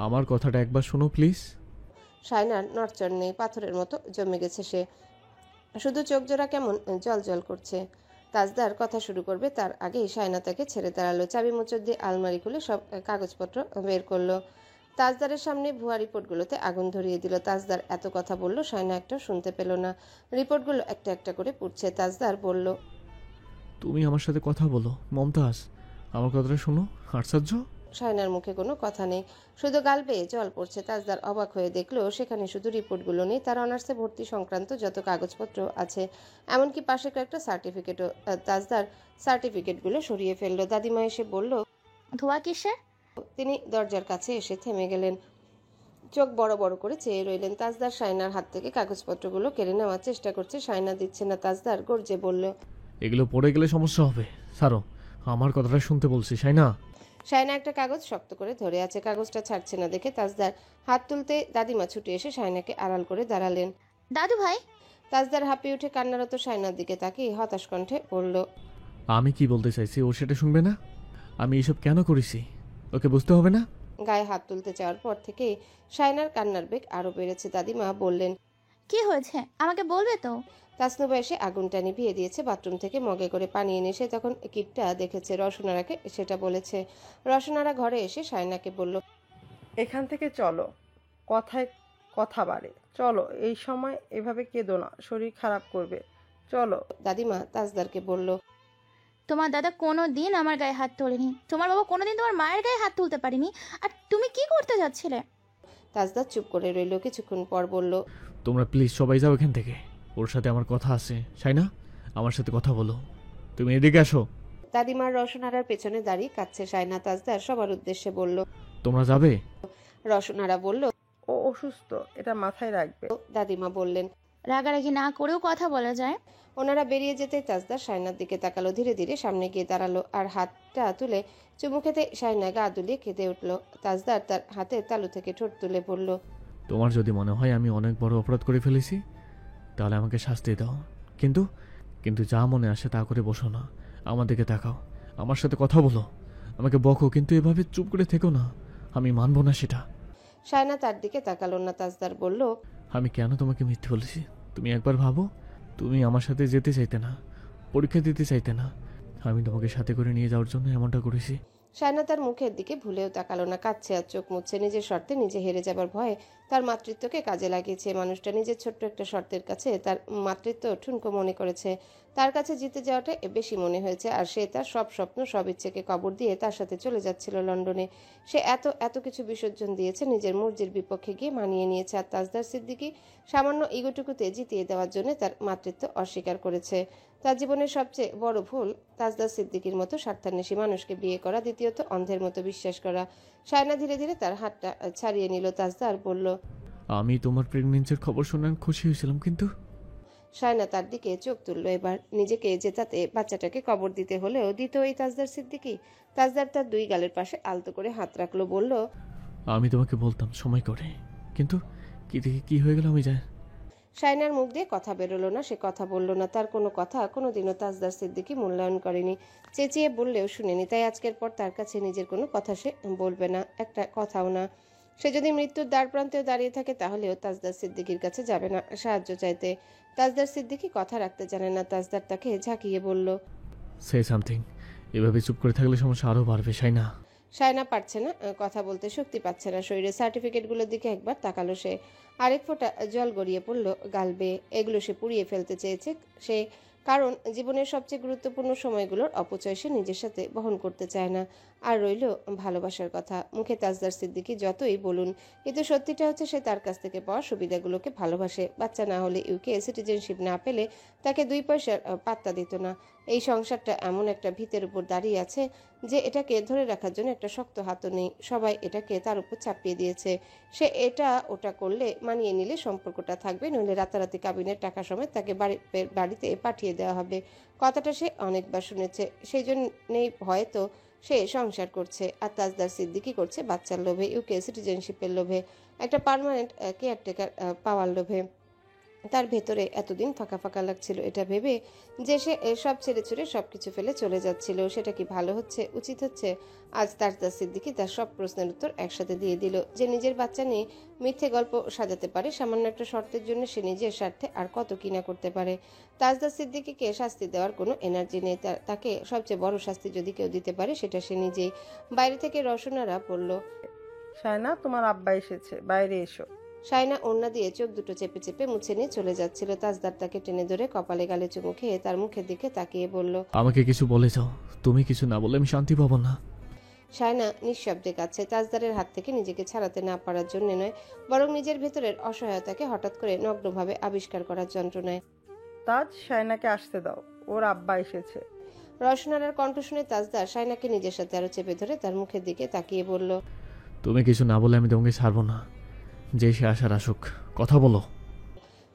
আমার কথাটা একবার শোনো প্লিজ। শায়নার নড়চড় নেই, পাথরের মতো জমে গেছে সে। শুধু চোখ জোড়া কেমন জল জল করছে। তাজদার কথা শুরু করবে তার আগেই শায়না তাকে ছেড়ে দাঁড়ালো। চাবি মোচড় দিয়ে আলমারি খুলে সব কাগজপত্র বের করলো। তাজদারের সামনে ভুয়া রিপোর্টগুলোতে আগুন ধরিয়ে দিল। তাজদার এত কথা বলল, শায়না একটা শুনতে পেল না। রিপোর্টগুলো একটা একটা করে পুড়ছে। তাজদার বলল, তুমি আমার সাথে কথা বলো মমতাজ, আমার কথাটা শোনো। আশ্চর্য। শায়নার মুখে কোনো কথা নেই, শুধু গাল বেয়ে জল পড়ছে। তাজদার অবাক হয়ে দেখলো সেখানে শুধু রিপোর্টগুলো নেই, তার অনার্সে ভর্তি সংক্রান্ত যত কাগজপত্র আছে, এমনকি পাশে একটা সার্টিফিকেটও। তাজদার সার্টিফিকেটগুলো সরিয়ে ফেললো। দাদিমা এসে বলল, ধোয়া কিসের? তিনি দরজার কাছে এসে থেমে গেলেন, চোখ বড় বড় করে চেয়ে রইলেন। তাজদার শায়নার হাত থেকে কাগজপত্রগুলো কেড়ে নেওয়ার চেষ্টা করছে, শায়না দিচ্ছে না। তাজদার গর্জে বলল, এগুলো পড়ে গেলে সমস্যা হবে, ছাড়ো। আমার কথাটা শুনতে বলছি, তাই না? শায়না একটা কাগজ শক্ত করে ধরে আছে, কাগজটা ছাড়ছে না দেখে তাজদার হাত তুলতে দাদিমা ছুটে এসে শায়নাকে আড়াল করে দাঁড়ালেন। দাদু ভাই। তাজদার হাঁপিয়ে উঠে কান্নারত শায়নার দিকে তাকিয়ে হতাশ কণ্ঠে বলল, আমি কি বলতে চাইছি ও সেটা শুনবে না? আমি এসব কেন করেছি ওকে বুঝতে হবে না? গায়ে হাত তুলতে চাওয়ার পর থেকেই শায়নার কান্নার বেগ আরো বেড়েছে। দাদিমা বললেন, কি হয়েছে আমাকে বলবে তো? তাসনুবা এসে আগুনটা নিভিয়ে দিয়েছে। বাথরুম থেকে মগে করে পানি এনে সে তখন কিটটা দেখেছে, রসনারাকে সেটা বলেছে। রসনারা ঘরে এসে শায়নাকে বলল, এখান থেকে চলো, কথায় কথা বাড়ে। চলো, এই সময় এভাবে কেঁদো না, শরীর খারাপ করবে। চলো। দাদিমা তাজদারকে বলল, তোমার দাদা কোনো দিন আমার গায়ে হাত তোলেনি, তোমার বাবা কোনোদিন তোমার মায়ের গায়ে হাত তুলতে পারেনি। আর তুমি কি করতে যাচ্ছিলে? তাজদার চুপ করে রইল, কিছুক্ষণ পর বলল, তোমরা প্লিজ সবাই যাও এখান থেকে, ওর সাথে আমার কথা আছে। তাই না? আমার সাথে কথা বলো, তুমি এদিকে আসো। দাদিমার রসনারার পেছনে দাঁড়িয়ে কাঁদছে শায়না। তাজদার সবার উদ্দেশ্যে বলল, তোমরা যাবে? রসনারা বলল, ও অসুস্থ, এটা মাথায় রাখবে। দাদিমা বললেন। রাগারাগি না করেও কথা বলা যায়। ওনারা বেরিয়ে যেতে তাজদার শায়নার দিকে তাকালো, ধীরে ধীরে সামনে গিয়ে দাঁড়ালো আর হাতটা তুলে চুমু খেতে শায়না গা দুলিয়ে কেঁদে উঠল। তাজদার তার হাতের তালু থেকে ঠোঁট তুলে বলল, তোমার যদি মনে হয় আমি অনেক বড় অপরাধ করে ফেলেছি তাহলে আমাকে শাস্তি দাও, কিন্তু কিন্তু যা মনে আসে তা করে বসো না। আমার দিকে তাকাও, আমার সাথে কথা বলো, আমাকে বকো, কিন্তু এভাবে চুপ করে থেকো না। আমি মানবো না সেটা। শায়না তার দিকে তাকালো না। তাজদার বলল, আমি কেন তোমাকে মিথ্যে বলেছি তুমি একবার ভাবো। তুমি আমার সাথে যেতে চাইতে না, পরীক্ষা দিতে চাইতে না, আমি তোমাকে সাথে করে নিয়ে যাওয়ার জন্য এমনটা করেছি। শায়না তার মুখের দিকে ভুলেও তাকালো না, কাঁদছে আর চোখ মুছছে। নিজের শর্তে নিজে হেরে যাবার ভয়ে তার মাতৃত্বকে কাজে লাগিয়েছে। মানুষটা নিজের ছোট্ট একটা শর্তের কাছে তার মাতৃত্ব ঠুনকো মনে করেছে। তার কাছে জিতে যাওয়াটা বেশি মনে হয়েছে, আর সে তার সব স্বপ্ন সব ইচ্ছেকে কবর দিয়ে তার সাথে চলে যাচ্ছিল লন্ডনে। সে এত এত কিছু বিসর্জন দিয়েছে, নিজের মর্জির বিপক্ষে গিয়ে মানিয়ে নিয়েছে। আর তাজদার সিদ্দিকী সামান্য ইগোটুকুতে জিতিয়ে দেওয়ার জন্য তার মাতৃত্ব অস্বীকার করেছে। তার জীবনের সবচেয়ে বড় ভুল তাজদার সিদ্দিকীর মতো স্বার্থান্বেষী মানুষকে বিয়ে করা, দ্বিতীয়ত অন্ধের মতো বিশ্বাস করা। শায়না ধীরে ধীরে তার হাতটা ছাড়িয়ে নিল। তাজদার বলল, আমি তোমার প্রেগনেন্সির খবর শুনে খুশি হয়েছিলাম, কিন্তু শায়না তার দিকে চোখ তুলল। এবার নিজেকে জেতাতে বাচ্চাটাকে কবর দিতে হলেও দিত এই তাজদার সিদ্দিকী। তাজদার তার দুই গালের পাশে আলতো করে হাত রাখলো, বলল, আমি তোমাকে বলতাম সময় করে, কিন্তু কি থেকে কি হয়ে গেল আমি জানি। শায়নার মুখ দিয়ে কথা বেরোলো না, সে কথা বলল না। তার কোনো কথা কোনোদিনও তাজদার সিদ্দিকী মূল্যায়ন করেনি, চেঁচিয়ে বললেও শুনেনি। তাই আজকের পর তার কাছে নিজের কোনো কথা সে বলবে না, একটা কথাও না। সে যদি মৃত্যুর দ্বার প্রান্তেও দাঁড়িয়ে থাকে তাহলেও তাজদার সিদ্দিকীর কাছে যাবে না সাহায্য চাইতে। তাজদার সিদ্দিকী কথা রাখতে জানে না। তাজদার তাকে ঝাঁকিয়ে বলল, সে সামথিং। এভাবে চুপ করে থাকলে সমস্যা আরও বাড়বে, তাই না? শায়না পারছে না, কথা বলতে শক্তি পাচ্ছে না শরীরে। সার্টিফিকেটগুলোর দিকে একবার তাকালো সে, আরেক ফোঁটা জল গড়িয়ে পড়ল গাল বেয়ে। এগুলো সে পুড়িয়ে ফেলতে চেয়েছে সে, কারণ জীবনের সবচেয়ে গুরুত্বপূর্ণ সময়গুলোর অপচয় সে নিজের সাথে বহন করতে চায় না। আর রইল ভালোবাসার কথা। মুখে তাজদার সিদ্দিকী যতই বলুন, কিন্তু সত্যিটা হচ্ছে সে তার কাছ থেকে পাওয়া সুবিধাগুলোকে ভালোবাসে। বাচ্চা না হলে, ইউকে সিটিজেনশিপ না পেলে তাকে দুই পয়সার পাত্তা দিত না। এই সংসারটা এমন একটা ভিতের উপর দাঁড়িয়ে আছে যে এটাকে ধরে রাখার জন্য একটা শক্ত হাতও নেই। সবাই এটাকে তার উপর চাপিয়ে দিয়েছে। সে এটা ওটা করলে, মানিয়ে নিলে সম্পর্কটা থাকবে, নইলে রাতারাতি কাবিনের টাকা সমেত তাকে বাড়িতে পাঠিয়ে দেওয়া হবে। কথাটা সে অনেকবার শুনেছে, সেই জন্যেই হয়তো সে সংসার করছে। আর তাজদার সিদ্দিকী করছে বাচ্চার লোভে, ইউকে সিটিজেনশিপের লোভে, একটা পার্মানেন্ট কেয়ারটেকার পাওয়ার লোভে। তার ভেতরে এতদিন ফাঁকা ফাঁকা লাগছিল, এটা ভেবে যে সে সব ছেড়ে ছুড়ে সবকিছু ফেলে চলে যাচ্ছিল। সেটা কি ভালো হচ্ছে, উচিত হচ্ছে? আজ তাজদার সিদ্দিকী তার সব প্রশ্নের উত্তর একসাথে দিয়ে দিল। যে নিজের বাচ্চা নিয়ে মিথ্যে গল্প সাজাতে পারে, সামান্য একটা শর্তের জন্য সে নিজের স্বার্থে আর কত কিনা করতে পারে। তাজদার সিদ্দিকীকে শাস্তি দেওয়ার কোনো এনার্জি নেই। তাকে সবচেয়ে বড় শাস্তি যদি কেউ দিতে পারে সেটা সে নিজেই। বাইরে থেকে রসনারা বলল, শায়না, তোমার আব্বা এসেছে, বাইরে এসো। শায়না ওড়না দিয়ে চোখ দুটো চেপে চেপে মুছে নিয়ে চলে যাচ্ছিল। তাজদার তাকে টেনে ধরে কপালে গালে চুমু খেয়ে তার মুখের দিকে তাকিয়ে বলল, আমাকে কিছু বলে যাও, তুমি কিছু না বললে আমি শান্তি পাবো না। শায়না নিঃশব্দে কাঁদছে, তাজদারের হাত থেকে নিজেকে ছাড়াতে না পারার জন্য নয়, বরং নিজের ভেতরের অসহায়তাকে হঠাৎ করে নগ্নভাবে আবিষ্কার করার যন্ত্রণায়। তাজ, শায়নাকে আসতে দাও, ওর আব্বা এসেছে। রসনারার কণ্ঠ শুনে তাজদার শায়নাকে নিজের সাথে আরো চেপে ধরে তার মুখের দিকে তাকিয়ে বলল, তুমি কিছু না বলে আমি তোমাকে ছাড়বো না। যে সে আসার আসুক, কথা বলো।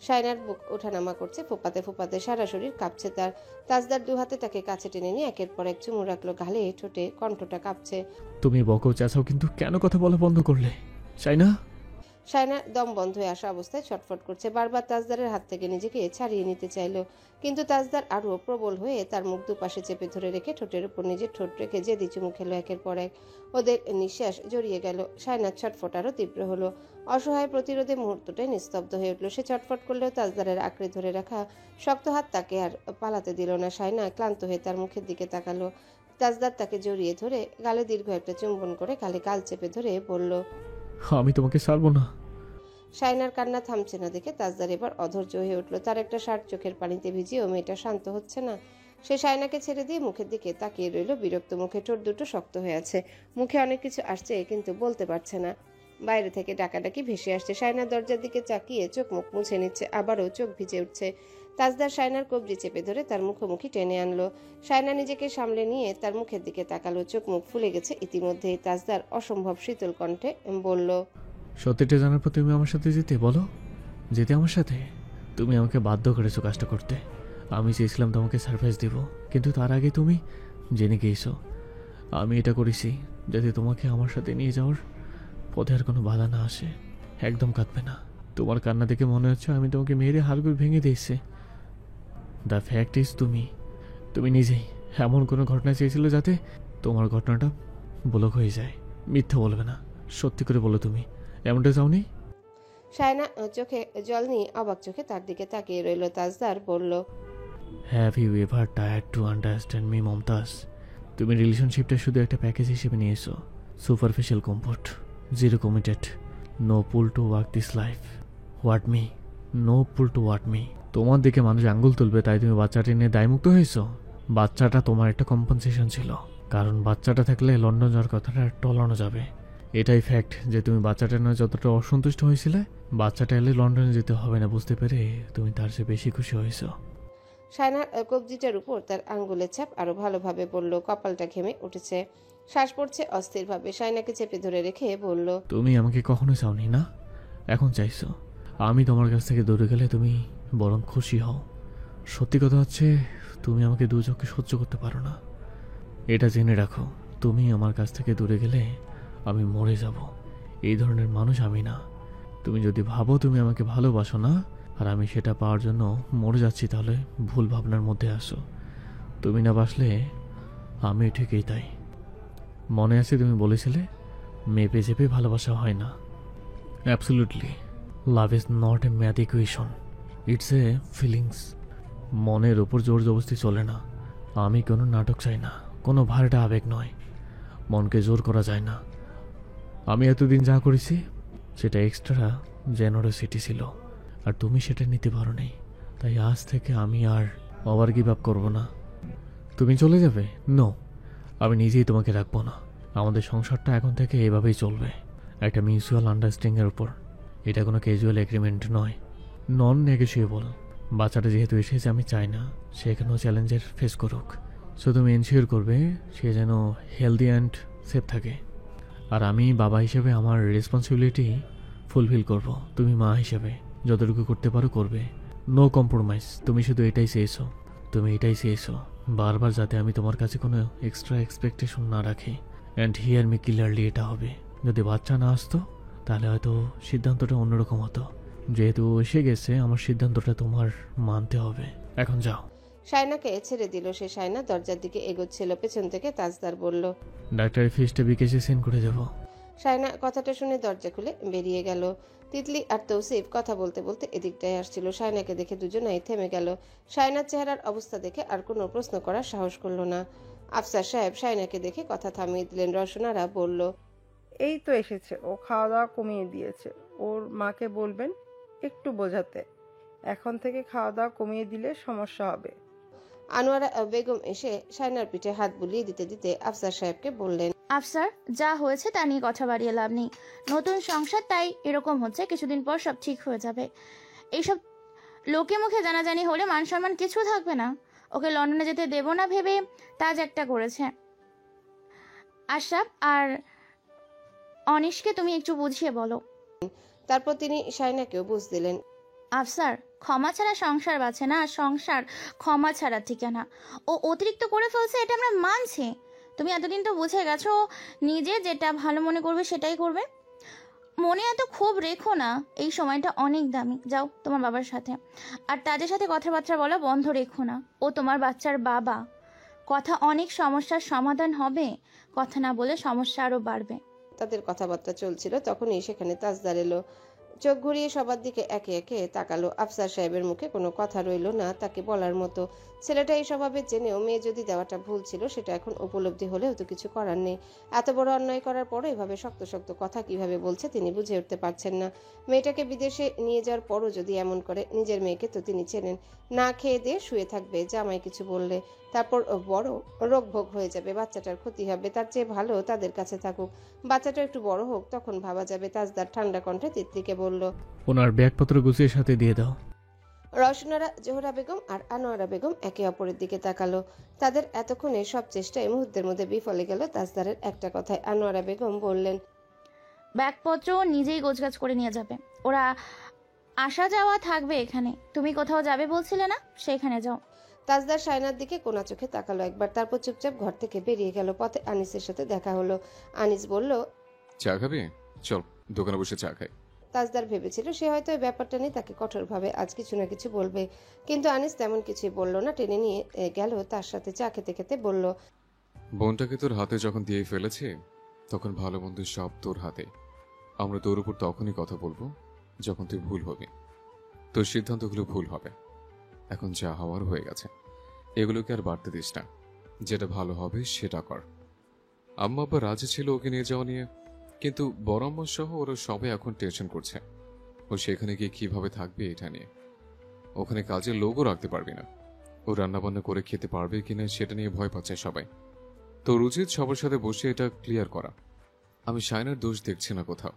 শায়নার বুক ওঠানামা করছে, ফোপাতে ফোপাতে সারা শরীর কাঁপছে তার। তাজদার দু হাতে তাকে কাছে টেনে নিয়ে একের পর এক চুমু রাখলো গালে, ঠোঁটে, কণ্ঠটা কাঁপছে। তুমি বকো চেঁচাও, কিন্তু কেন কথা বলা বন্ধ করলে? চাই না। শায়নার দম বন্ধ হয়ে আসা অবস্থায় ছটফট করছে, বারবার তাজদারের হাত থেকে নিজেকে ছাড়িয়ে নিতে চাইল, কিন্তু তাজদার আরও প্রবল হয়ে তার মুখ দুপাশে চেপে ধরে রেখে ঠোঁটের উপর নিজের ঠোঁট রেখে জেদি চুমু খেলো একের পর এক। ওদের নিঃশ্বাস জড়িয়ে গেল। শায়নার ছটফট আরও তীব্র হলো। অসহায় প্রতিরোধে মুহূর্তটাই নিস্তব্ধ হয়ে উঠল। সে ছটফট করলেও তাজদারের আঁকড়ে ধরে রাখা শক্ত হাত তাকে আর পালাতে দিল না। শায়না ক্লান্ত হয়ে তার মুখের দিকে তাকালো। তাজদার তাকে জড়িয়ে ধরে গালে দীর্ঘ একটা চুম্বন করে গালে গাল চেপে ধরে বলল, আমি তোমাকে ছাড়বো না। শায়নার কান্না থামছে না দেখে তাজদার এবার অধৈর্য হয়ে উঠল। তার একটা শার্ট চোখের পানিতে ভিজিয়েও মেয়েটা শান্ত হচ্ছে না। সে শায়নাকে ছেড়ে দিয়ে মুখের দিকে তাকিয়ে রইল বিরক্ত মুখে। ঠোঁট দুটো শক্ত হয়ে আছে, মুখে অনেক কিছু আসছে কিন্তু বলতে পারছে না। বাইরে থেকে ডাকাডাকি ভেসে আসছে। শায়নার দরজার দিকে তাকিয়ে চোখ মুখ মুছে নিচ্ছে, আবারও চোখ ভিজে উঠছে। তাজদার শায়নার কবজি চেপে ধরে তার মুখোমুখি টেনে আনলো। শায়না নিজেকে সামলে নিয়ে তার মুখের দিকে তাকালো, চোখ মুখ ফুলে গেছে ইতিমধ্যেই। তাজদার অসম্ভব শীতল কণ্ঠে বলল, সত্যিটা জানার পর তুমি আমার সাথে যেতে বলো, যেতে আমার সাথে। তুমি আমাকে বাধ্য করেছো কাজটা করতে। আমি চেয়েছিলাম তোমাকে সারপ্রাইজ দেব, কিন্তু তার আগে তুমি জেনে গিয়েছো আমি এটা করেছি যাতে তোমাকে আমার সাথে নিয়ে যাওয়ার পথে আর কোনো বাধা না আসে। একদম কাঁদবে না। তোমার কান্না দেখে মনে হচ্ছে আমি তোমাকে মেরে হাড়গুড় ভেঙে দিয়েছি। দ্য ফ্যাক্ট ইজ তুমি নিজেই এমন কোনো ঘটনা চেয়েছিল যাতে তোমার ঘটনাটা ব্লক হয়ে যায়। মিথ্যা বলবে না, সত্যি করে বলো তুমি এমনটা চাওনি? শায়না চোখে জল নিয়ে অবাক চোখে তার দিকে তাকিয়ে রইল। তাজদার বলল, have you ever tried to understand me Mumtaz? তুমি রিলেশনশিপটা শুধু একটা প্যাকেজ হিসেবে নিয়েছো। Superficial comfort, zero committed, no pull to work this life. What me? No pull to what me? তোমার দিকে মানুষ আঙ্গুল তুলবে তাই তুমি বাচ্চাটি নিয়ে দায়মুক্ত হয়েছো? বাচ্চাটা তোমার একটা কম্পেনসেশন ছিল, কারণ বাচ্চাটা থাকলে লন্ডন যাওয়ার কথাটা টলানো যাবে। এটাই ফ্যাক্ট যে তুমি বাচ্চাটা নয় যতটা অসন্তুষ্ট হয়েছিলে, বাচ্চাটা এলে লন্ডনে যেতে হবে না বুঝতে পেরে তুমি তার চেয়ে বেশি খুশি হয়েছো। শায়নার কবজিটার উপর তার আঙ্গুলের ছাপ আরো ভালোভাবে বলল। কপালটা ঘেমে উঠেছে, শ্বাস পড়ছে অস্থিরভাবে। শায়নাকে চেপে ধরে রেখে বলল, তুমি আমাকে কখনো চাওনি না, এখন চাইছো। আমি তোমার কাছ থেকে দূরে গেলে তুমি বরং খুশি হও। সত্যি কথা হচ্ছে তুমি আমাকে দু চোখে সহ্য করতে পারো না। এটা জেনে রাখো, তুমি আমার কাছ থেকে দূরে গেলে আমি মরে যাব। এই ধরনের মানুষ আমি না। তুমি যদি ভাবো তুমি আমাকে ভালোবাসো না আর আমি সেটা পাওয়ার জন্য মরে যাচ্ছি, তাহলে ভুল ভাবনার মধ্যে আসো। তুমি না বাসলে আমি ঠিকই তাই। মনে আছে তুমি বলেছিলে মেপে চেপে ভালোবাসা হয় না। Absolutely, love is not a math equation, it's a feelings. মনের ওপর জোর জবরদস্তি চলে না। আমি কোনো নাটক চাই না, কোনো ভাড়াটা আবেগ নয়। মনকে জোর করা যায় না। আমি এতদিন যা করেছি সেটা এক্সট্রা জেনারোসিটি ছিল, আর তুমি সেটা নিতে পারো নি। তাই আজ থেকে আমি আর ওভার গিভ আপ করবো না। তুমি চলে যাবে? নো, আমি নিজেই তোমাকে রাখবো না। আমাদের সংসারটা এখন থেকে এভাবেই চলবে, একটা মিউচুয়াল আন্ডারস্ট্যান্ডিংয়ের উপর। এটা কোনো ক্যাজুয়াল এগ্রিমেন্ট নয়, নন নেগোশিয়েবল। বাচ্চাটা যেহেতু এসেছে, আমি চাই না সে এখানেও চ্যালেঞ্জের ফেস করুক। সো তুমি এনশিওর করবে সে যেন হেলদি অ্যান্ড সেফ থাকে। আর আমি বাবা হিসেবে আমার রেসপন্সিবিলিটি ফুলফিল করব। তুমি মা হিসেবে যতটুকু করতে পারো করবে। No compromise. তুমি শুধু এটাই চেয়েছো, তুমি এটাই চেয়েছো বারবার, যাতে আমি তোমার কাছে কোনো এক্সট্রা এক্সপেকটেশন না রাখি। অ্যান্ড হিয়ার মি ক্লিয়ারলি, এটা হবে যদি বাচ্চা না আসতো তাহলে হয়তো সিদ্ধান্তটা অন্যরকম হতো। যেহেতু ও এসে গেছে, আমার সিদ্ধান্তটা তোমার মানতে হবে। এখন যাও। শায়নাকে ছেড়ে দিল সে। শায়না দরজার দিকে এগোচ্ছিল, পেছন থেকে তাজদার বলল। ডাক্তারের ফিসটা বিকেশে সেন্ড করে দেবো। শায়না কথাটা শুনে দরজা খুলে বেরিয়ে গেল। তিতলি আর তৌসিফ কথা বলতে বলতে এদিকটায় আসছিল। শায়নাকে দেখে দুজনাই থেমে গেল। শায়নার চেহারার অবস্থা দেখে আর কোনো প্রশ্ন করার সাহস করলো না। আফসার সাহেব শায়নাকে দেখে কথা থামিয়ে দিলেন। রওশনারা বলল, এই তো এসেছে, ও খাওয়া দাওয়া কমিয়ে দিয়েছে। ওর মাকে বলবেন একটু বোঝাতে। এখন থেকে খাওয়া দাওয়া কমিয়ে দিলে সমস্যা হবে। আনোয়ারা বেগম এসে শায়নার পিঠে হাত বুলিয়ে দিতে দিতে আফসার সাহেবকে বললেন, আফসার, যা হয়েছে তা নিয়ে কথা বাড়িয়ে লাভ নেই। নতুন সংসার, তাই এরকম হচ্ছে। কিছুদিন পর সব ঠিক হয়ে যাবে। এইসব লোকে মুখে জানাজানি হলে মান সম্মান কিছু থাকবে না। ওকে লন্ডনে যেতে দেব না ভেবে তাজ একটা করেছে। আশরাফ আর অনিশকে তুমি একটু বুঝিয়ে বলো। তারপর তিনি শায়নাকেও বুঝ দিলেন। আফসার, ক্ষমা ছাড়া সংসার বাঁচে না, আর সংসার ক্ষমা ছাড়া ঠিকানা। ও অতিরিক্ত করে ফেলছে, এটা আমরা মানছি। তুমি এতদিন তো বুঝে গেছো ও নিজে যেটা ভালো মনে করবে সেটাই করবে। মনে এত ক্ষোভ রেখো না, এই সময়টা অনেক দামি। যাও তোমার বাবার সাথে, আর তাদের সাথে কথাবার্তা বলা বন্ধ রেখো না। ও তোমার বাচ্চার বাবা। কথা অনেক সমস্যার সমাধান হবে, কথা না বলে সমস্যা আরও বাড়বে। তাদের কথাবার্তা চলছিল, তখনই সেখানে তাজদার এলো। চোখ ঘুরিয়ে সবার দিকে একে একে তাকালো। আফসার সাহেবের মুখে কোনো কথা রইল না তাকে বলার মতো। ছেলেটা এই স্বভাবে জেনেও মেয়ে যদি দেওয়াটা ভুল ছিল সেটা এখন উপলব্ধি হলেও তো কিছু করার নেই। এত বড় অন্যায় করার পরও এভাবে শক্ত শক্ত কথা কিভাবে বলছে তিনি বুঝে উঠতে পারছেন না। মেয়েটাকে বিদেশে নিয়ে যাওয়ার পরও যদি এমন করে, নিজের মেয়েকে তো তিনি চেনেন। না খেয়ে দিয়ে শুয়ে থাকবে, জামাই কিছু বললে তারপর বড় রোগভোগ হয়ে যাবে, বাচ্চাটার ক্ষতি হবে। তার চেয়ে ভালো তাদের কাছে থাকুক, বাচ্চাটা একটু বড় হোক, তখন ভাবা যাবে। তাজদার ঠান্ডা কণ্ঠে তিতলিকে বলল। ওনার ব্যাগপত্র গুছিয়ে সাথে দিয়ে দাও। রওশনারা, জোহরা বেগম আর আনোয়ারা বেগম একে অপরের দিকে তাকালো। তাদের এতক্ষণে সব চেষ্টা এই মুহূর্তের মধ্যে বিফলে গেল তাজদারের একটা কথায়। আনোয়ারা বেগম বললেন, ব্যাগপত্র নিজেই গোছগাছ করে নিয়ে যাবে। ওরা আসা যাওয়া থাকবে এখানে। তুমি কোথাও যাবে বলছিলে না, সেখানে যাও। তাজদার শায়নার দিকে কোনা চোখে তাকালো একবার, তারপর চুপচাপ ঘর থেকে বেরিয়ে গেল। পথে আনিসের সাথে দেখা হলো। আনিস বলল, চা খাবি? চল দোকানে বসে চা খাই। তাজদার ভেবেছিল সে হয়তো এই ব্যাপারটা নিয়ে তাকে কঠোরভাবে আজ কিছু না কিছু বলবে, কিন্তু আনিস তেমন কিছুই বলল না। টেনে নিয়ে গেল তার সাথে চা খেতে খেতে বলল, বোনটাকে তোর হাতে যখন দিয়ে ফেলেছে, তখন ভালো মন্দ সব তোর হাতে। আমরা তোর উপর তখনই কথা বলবো যখন তুই ভুল হবি। তোর সিদ্ধান্তগুলো ভুল হবে। এখন যা হওয়ার হয়ে গেছে, এগুলোকে আর বাড়তে দিস না। যেটা ভালো হবে সেটা কর। আম্মা আব্বা রাজি ছিল ওকে নিয়ে যাওয়া নিয়ে, কিন্তু বড় আম্মা সহ ওরা সবাই এখন টেনশন করছে ও সেখানে গিয়ে কিভাবে থাকবে এটা নিয়ে। ওখানে কাজের লোকও রাখতে পারবি না। ও রান্নাবান্না করে খেতে পারবে কিনা সেটা নিয়ে ভয় পাচ্ছে সবাই। তোর উচিত সবার সাথে বসে এটা ক্লিয়ার করা। আমি শায়নার দোষ দেখছি না কোথাও।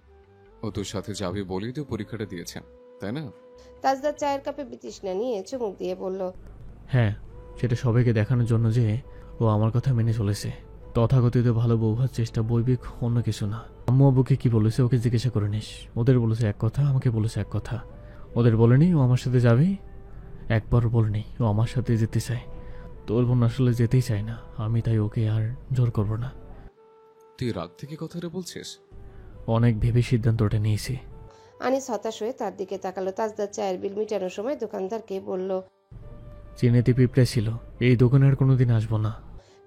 ও তোর সাথে যাবে বলেই তো পরীক্ষাটা দিয়েছে, তাই না? তাজদার চায়ের কাপে বিতৃষ্ণা নিয়ে চুমুক দিয়ে বলল, হ্যাঁ, সেটা সবাইকে দেখানোর জন্য যে ও আমার কথা মেনে চলেছে। তথাকথিত ভালো বউ হওয়ার চেষ্টা, বৈবিক অন্য কিছু না। আম্মু আব্বুকে কি বলেছে ওকে জিজ্ঞাসা করে নিস। ওদের বলেছে এক কথা, আমাকে বলেছে এক কথা। ওদের বলেনি ও আমার সাথে যাবে, একবার বলেনি ও আমার সাথে যেতে চায়। তোর বোন আসলে যেতেই চায় না, আমি তাই ওকে আর জোর করব না। তুই রাগ থেকে কথাটা বলছিস? অনেক ভেবে সিদ্ধান্তটা নিয়েছি। আনিস হতাশ হয়ে তার দিকে তাকালো। তাজদার চায়ের বিল মিটানোর সময় দোকানদারকে বলল, চিনেতে পিঁপড়ে ছিল, এই দোকানে আর কোনোদিন আসবো না।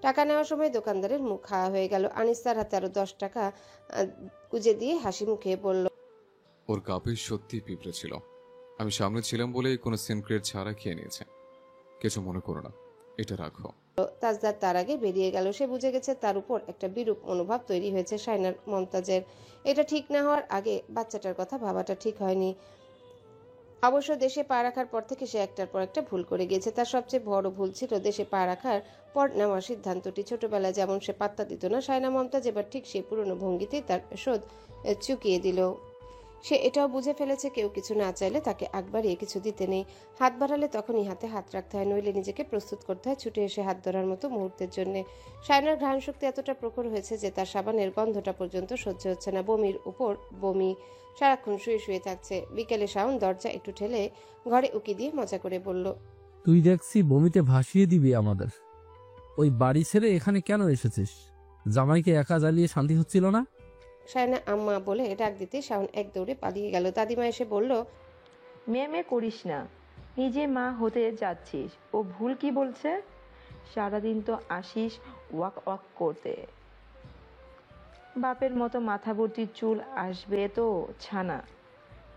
টাকা নেওয়ার সময় দোকানদারের মুখ খাওয়া হয়ে গেল। আনিস তার হাতে আরো 10 টাকা গুজে দিয়ে হাসি মুখে বলল, ওর কাপে সত্যি পিঁপড়ে ছিল। আমি সামনে ছিলাম বলেই কোনো সিনক্রেট ছাড়া খেয়ে নিয়েছে। কিছু মনে করো না, এটা রাখো। তাজদার তার আগে বেরিয়ে গেল। সে বুঝে গেছে তার উপর একটা বিরূপ মনোভাব তৈরি হয়েছে শায়নার মমতাজের। এটা ঠিক না হওয়ার আগে বাচ্চাটার কথা ভাবাটা ঠিক হয়নি। অবশ্য দেশে পা রাখার পর থেকে সে একটার পর একটা ভুল করে গিয়েছে। তার সবচেয়ে বড় ভুল ছিল দেশে পা রাখার পর নেওয়া সিদ্ধান্তটি। ছোটবেলায় যেমন সে পাত্তা দিত না, শায়না মমতাজ এবার ঠিক সেই পুরনো ভঙ্গিতেই তার শোধ চুকিয়ে দিল। সে এটাও বুঝে ফেলেছে কেউ কিছু না চাইলে তাকে আগ বাড়িয়ে কিছু দিতে নেই। হাত বাড়ালে তখনই হাতে হাত রাখতে হয়, নইলে নিজেকে প্রস্তুত করতে হয় ছুটে এসে হাত ধরার মতো মুহূর্তের জন্য। শায়নার ঘ্রাণ শক্তি এতটা প্রখর হয়েছে যে তার সাবানের গন্ধটা পর্যন্ত সহ্য হচ্ছে না। বমির উপর বমি, সারাক্ষণ শুয়ে শুয়ে থাকছে। বিকেলে শাওন দরজা একটু ঠেলে ঘরে উকি দিয়ে মজা করে বলল, তুই দেখছি বমিতে ভাসিয়ে দিবি আমাদের। ওই বাড়ি ছেড়ে এখানে কেন এসেছিস? জামাইকে একা জ্বালিয়ে শান্তি হচ্ছিল না? শায়না আম্মা বলে ডাক দিতে শাওন এক দৌড়ে পালিয়ে গেল। দাদিমা এসে বলল, মেয়ে করিস না, নিজে মা হতে যাচ্ছিস। ও ভুল কি বলছে? সারাদিন তো আসিস ওয়াক ওয়াক করতে, বাপের মতো মাথা ভর্তি চুল আসবে তো ছানা।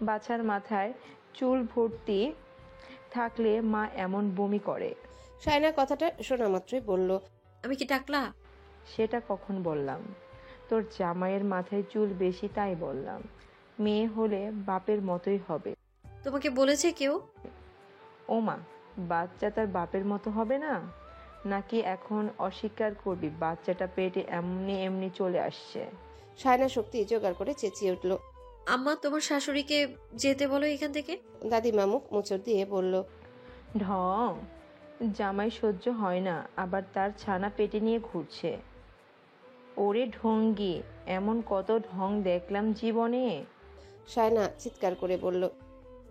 বাচ্চার মাথায় চুল ভর্তি থাকলে মা এমন বমি করে। শায়না কথাটা শোনা মাত্রই বলল, আমি কি টাকলা? সেটা কখন বললাম? তোর জামাইয়ের মাথায় চুল বেশি তাই বললাম। মেয়ে হলে বাপের মতোই হবে। তোমাকে বলেছে কেউ? ও মা, বাচ্চা তার বাপের মতো হবে না? নাকি এখন অস্বীকার করবি বাচ্চাটা পেটে এমনি এমনি চলে আসছে? শায়না শক্তি জোগাড় করে চেঁচিয়ে উঠল। আম্মা, তোমার শাশুড়িকে যেতে বলো এখান থেকে। দাদিমা মুখ মোচড় দিয়ে বলল, ঢং, জামাই সহ্য হয় না, আবার তার ছানা পেটে নিয়ে ঘুরছে। ওরে ঢঙ্গি, এমন কত ঢং দেখলাম জীবনে। শায়না চিৎকার করে বলল।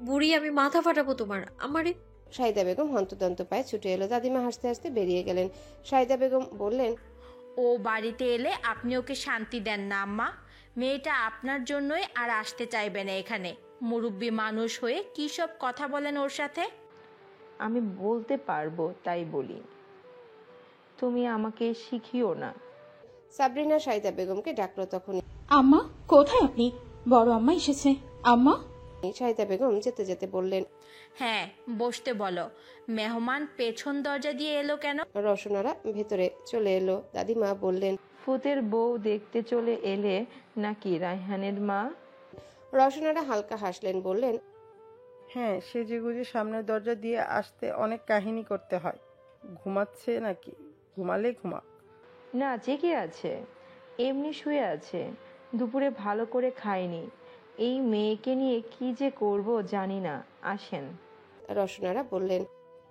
বুড়ি, আমি মাথা ফাটাবো তোমার। আমারে শাহিদা বেগম হন্তদন্ত পায়ে ছুটে এলো। দাদিমা হাসতে হাসতে বেরিয়ে গেলেন। শাহিদা বেগম বললেন, ও বাড়িতে এলে আপনি ওকে শান্তি দেন না আম্মা। মেয়েটা আপনার জন্যই আর আসতে চাইবে না এখানে। মুরব্বী মানুষ হয়ে কী সব কথা বলেন ওর সাথে। আমি বলতে পারবো তাই বলি, তুমি আমাকে শিখিও না। সাবরিনা শাহিদা বেগমকে ডাকলো। তখনই আম্মা, কোথায় আপনি? বড় আম্মা এসেছে। আম্মা। শাহিদা বেগম যেতে যেতে বললেন, হ্যাঁ, বসতে বলো। মেহমান পেছন দরজা দিয়ে এলো কেন? রওশনারা ভেতরে চলে এলো। দাদিমা বললেন, ফুতের বউ দেখতে চলে এলে নাকি রায়হানের মা? রওশনারা হালকা হাসলেন, বললেন, হ্যাঁ, সেজেগুজে সামনের দরজা দিয়ে আসতে অনেক কাহিনী করতে হয়। ঘুমাচ্ছে নাকি? ঘুমালে ঘুমা। না, জেগে আছে, এমনি শুয়ে আছে। দুপুরে ভালো করে খায়নি। এই মেয়েকে নিয়ে কি যে করব জানি না। আসেন। রওশনারা বললেন,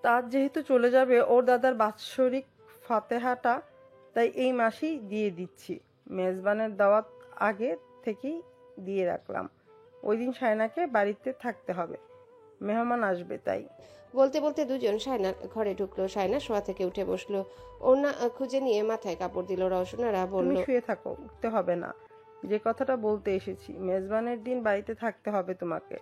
তার যেহেতু চলে যাবে ওর দাদার বাৎসরিক ফাতেহাটা, তাই এই মাসেই দিয়ে দিচ্ছি। মেজবানের দাওয়াত আগে থেকেই দিয়ে রাখলাম। ওই দিন শায়নাকে বাড়িতে থাকতে হবে, মেহমান আসবে তাই। বলতে বলতে দুজন শায়নার ঘরে ঢুকলো। শায়না শোয়া থেকে উঠে বসলো। ওড়না খুঁজে নিয়ে মাথায় কাপড় দিল। রওশনারা তুমি বলল, শুয়ে থাকো, উঠতে হবে না। যে কথাটা বলতে এসেছি, মেজবানের দিন বাড়িতে থাকতে হবে তোমাকে,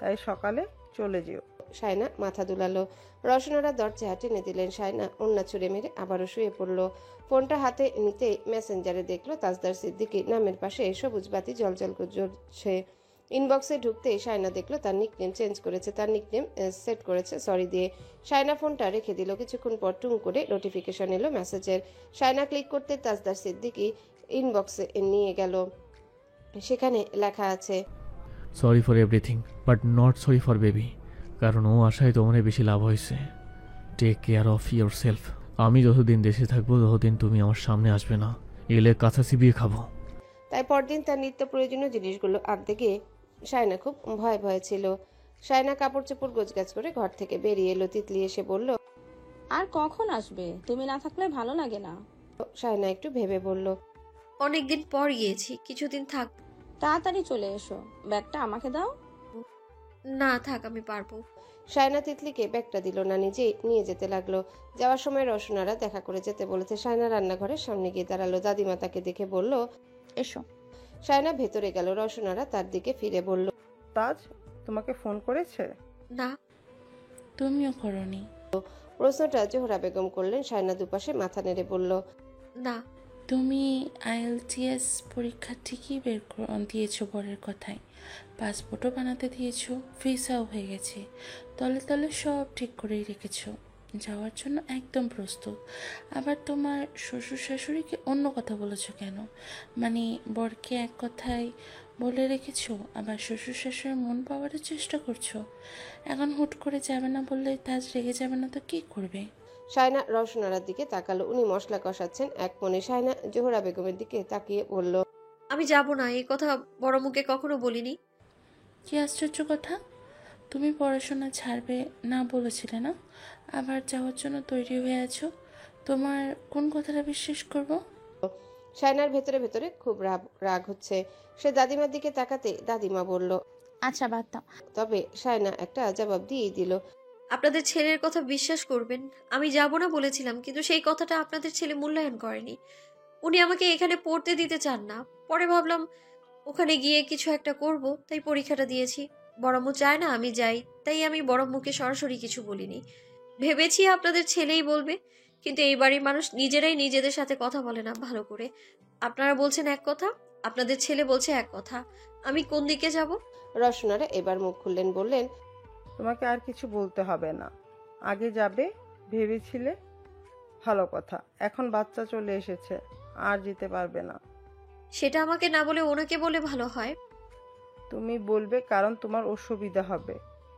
তাই সকালে চলে যেও। শায়না মাথা দুলালো। রওশনারা দরজা টেনে দিলেন। শায়না ওড়না ছুঁড়ে মেরে আবারও শুয়ে পড়লো। ফোনটা হাতে নিতে মেসেঞ্জারে দেখলো তাজদার সিদ্দিকী নামের পাশে সবুজ বাতি জলজল জ্বলছে। ইনবক্সে ঢুকতেই শায়না দেখলো তার নিকনেম চেঞ্জ করেছে, তার নিকনেম সেট করেছে সরি দিয়ে। শায়না ফোনটা রেখে দিল। কিছুক্ষণ পর টুং করে নোটিফিকেশন এলো মেসেজের। শায়না ক্লিক করতে তাজদার সিদ্দিকী ইনবক্সে নিয়ে গেল। সেখানে লেখা আছে, sorry for everything but not sorry for baby. কারণ ও আশায় তোমার বেশি লাভ হয়েছে। Take care of yourself. আমি যতদিন দেশে থাকবো ততদিন তুমি আমার সামনে আসবে না, এলে কাছা চিবিয়ে খাবো। তাই পরদিন তার নিত্য প্রয়োজনীয় জিনিসগুলো আনতে গিয়ে শায়না খুব ভয়ে ভয়ে ছিল। শায়না কাপড় চোপড় গোছগাছ করে ঘর থেকে বেরিয়ে এলো। তিতলি এসে বলল, আর কখন আসবে? তুমি না থাকলে ভালো লাগে না। শায়না একটু ভেবে বলল, অনেকদিন পর গিয়েছি, কিছুদিন থাক। তাড়াতাড়ি চলে এসো। ব্যাগটা আমাকে দাও। না থাক, আমি পারবো। শায়না তিতলিকে ব্যাগটা দিল না, নিজেই নিয়ে যেতে লাগলো। যাওয়ার সময় রওশনারা দেখা করে যেতে বলেছে। শায়না রান্নাঘরের সামনে গিয়ে দাঁড়ালো। দাদিমা তাকে দেখে বলল, এসো। শায়না ভেতরে গেল। রওশনারা তার দিকে ফিরে বলল, তাজ তোমাকে ফোন করেছে? না। তুমিও করনি? প্রশ্নটা জোহরা বেগম করলেন। শায়না দুপাশে মাথা নেড়ে বলল, না। তুমি IELTS পরীক্ষা ঠিকই দিয়েছো বরের কথায়। পাসপোর্টও বানাতে দিয়েছো, ভিসাও হয়ে গেছে, তলে তলে সব ঠিক করেই রেখেছো। যাওয়ার জন্য একদম প্রস্তুত। আবার তোমার শ্বশুর শাশুড়িকে অন্য কথা বলেছো কেন? মানে বরকে এক কথায় বলে রেখেছো, আবার শ্বশুর শাশুড়ির মন পাওয়ার চেষ্টা করছো। এখন হুট করে যাবে না বললে তাজ রেগে যাবে না তো কী করবে? শায়না রওশনারার দিকে তাকালো। উনি মশলা কষাচ্ছেন এক মনে। শায়না জোহরা বেগমের দিকে তাকিয়ে বলল, আমি যাব না, এই কথা বড় মুখে কখনো বলিনি। কি আশ্চর্য কথা! তুমি পড়াশোনা ছাড়বে না বলেছিলে না, আবার যাওয়ার জন্য তৈরি হয়ে আছো। তোমার কোন কথাটা বিশ্বাস করব? শায়নার ভেতরে ভেতরে খুব রাগ হচ্ছে। সে দাদিমার দিকে তাকাতে দাদিমা বলল, আচ্ছা বাদ দাও। তবে শায়না একটা জবাব দিয়েই দিল, আপনাদের ছেলের কথা বিশ্বাস করবেন, আমি যাব না বলেছিলাম, কিন্তু সেই কথাটা আপনাদের ছেলে মূল্যায়ন করেনি। উনি আমাকে এখানে পড়তে দিতে চান না। পরে ভাবলাম ওখানে গিয়ে কিছু একটা করব, তাই পরীক্ষাটা দিয়েছি। বড়াম্মু চায় না আমি যাই, তাই আমি বড়াম্মুকে সরাসরি কিছু বলিনি। ভেবেছি আপনাদের ছেলেই বলবে, কিন্তু এই বাড়ির মানুষ নিজেরাই নিজেদের সাথে কথা বলে না ভালো করে। আপনারা বলছেন এক কথা, আপনাদের ছেলে বলছে এক কথা, আমি কোন দিকে যাব? রসনারা এবার মুখ খুললেন, বললেন, তোমাকে আর কিছু বলতে হবে না। আগে যাবে ভেবেছিলে, ভালো কথা। এখন বাচ্চা চলে এসেছে, আর যেতে পারবে না। সেটা আমাকে না বলে ওনাকে বলে ভালো হয়। তুমি বলবে, কারণ তোমার অসুবিধা হবে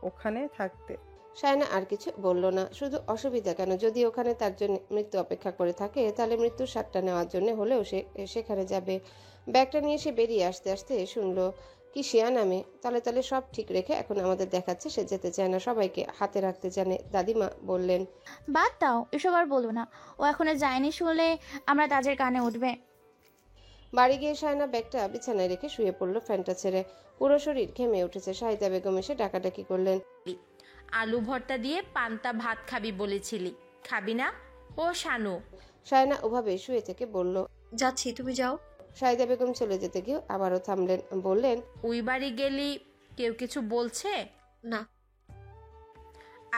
ওখানে থাকতে। সায়না আর কিছু বলল না। শুধু অসুবিধা কেন, যদি ওখানে তার জন্য মৃত্যু অপেক্ষা করে থাকে তাহলে মৃত্যুর স্বাদটা নেওয়ার জন্য হলেও সে সেখানে যাবে। ব্যাগটা নিয়ে সে বেরিয়ে আসতে আসতে শুনলো কি শিয়া নামে তালে তালে সব ঠিক রেখে এখন আমাদের দেখাচ্ছে সে যেতে চায় না, সবাইকে হাতে রাখতে জানে। দাদিমা বললেন, বাদ দাও, এসব আর বলো না। ও এখনো যায়নি শুনলে আমরা তাজের কানে উঠবে। বাড়ি গিয়ে সায়না ব্যাগটা বিছানায় রেখে শুয়ে পড়লো ফ্যানটা ছেড়ে। পুরো শরীর ঘেমে উঠেছে। শাহিদা বেগম এসে ডাকাডাকি করলেন, আলু ভর্তা দিয়ে পান্তা ভাত খাবি বলেছিলি, খাবি না? ও শানু। সায়না ওভাবে শুয়ে থেকে বলল, যাচ্ছি, তুমি যাও। শাহিদা বেগম চলে যেতে গিয়ে আবারও থামলেন, বললেন, ওই বাড়ি গেলি কেউ কিছু বলছে? না।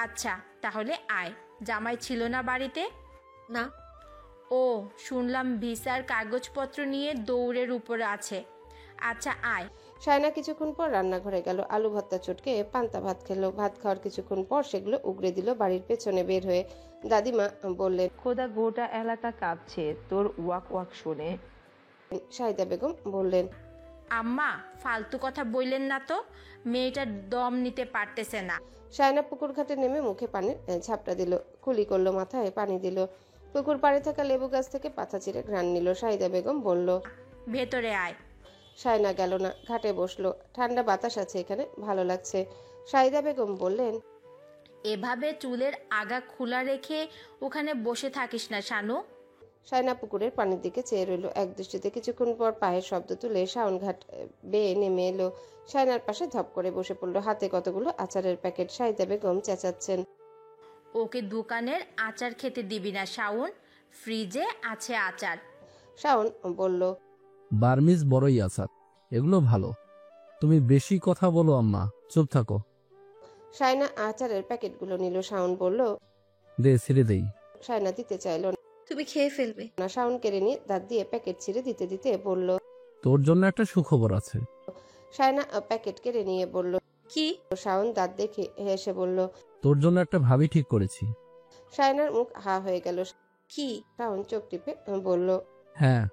আচ্ছা তাহলে আয়। জামাই ছিল না বাড়িতে? না। ও, শুনলাম ভিসার কাগজপত্র নিয়ে দৌড়ের উপরে আছে। আচ্ছা আয়। সায়না কিছুক্ষণ পর রান্নাঘরে গেল। আলু ভর্তা চটকে পান্তা ভাত খেলো। ভাত খাওয়ার কিছুক্ষণ পর সেগুলো উগড়ে দিল বাড়ির পেছনে বের হয়ে। দাদিমা বললেন, খোদা গোটা এলাকা কাঁপছে তোর ওয়াক ওয়াক শুনে। শাহিদা বেগম বললেন, আম্মা ফালতু কথা বললেন না তো, মেয়েটা দম নিতে পারতেছে না। সায়না পুকুর ঘাটে নেমে মুখে পানির ঝাপটা দিল, কুলি করলো, মাথায় পানি দিল। পুকুর পাড়ে থাকা লেবু গাছ থেকে পাতা চিরে ঘ্রাণ নিল। শাহিদা বেগম বলল, ভেতরে আয়। সায়না গেল না, ঘাটে বসলো। ঠান্ডা বাতাস আছে এখানে, ভালো লাগছে। শাহিদা বেগম বললেন, এভাবে চুলের আগা খোলা রেখে ওখানে বসে থাকিস না শানু। সায়না পুকুরের পানির দিকে চেয়ে রইল এক দৃষ্টিতে। কিছুক্ষণ পর পায়ের শব্দ তুলে শাওন ঘাট বেয়ে নেমে এলো। সায়নার পাশে ধপ করে বসে পড়লো, হাতে কতগুলো আচারের প্যাকেট। শাহিদা বেগম চেঁচাচ্ছেন, ওকে দোকানের আচার খেতে দিবি না শাওন, ফ্রিজে আছে আচার। শাওন বলল, বার্মিজ বড়ই আচার, এগুলো ভালো। তুমি বেশি কথা বলো আম্মা, চুপ থাকো। সায়না আচারের প্যাকেটগুলো নিল। শাওন বলল, দে ছেড়ে দেই। সায়না দিতে চাইল তুমি খেয়ে ফেলবে না। শাওন কেড়ে নিয়ে দাঁত দিয়ে প্যাকেট ছিঁড়ে দিতে দিতে বলল, তোর জন্য একটা সুখবর আছে। সায়না প্যাকেট কেড়ে নিয়ে বলল, কি? শাওন দাঁত দেখে হেসে বলল, তোর জন্য একটা ভাবি ঠিক করেছি। সায়নার মুখ হা হয়ে গেল। কি? শাওন চোখ টিপে বলল, হ্যাঁ।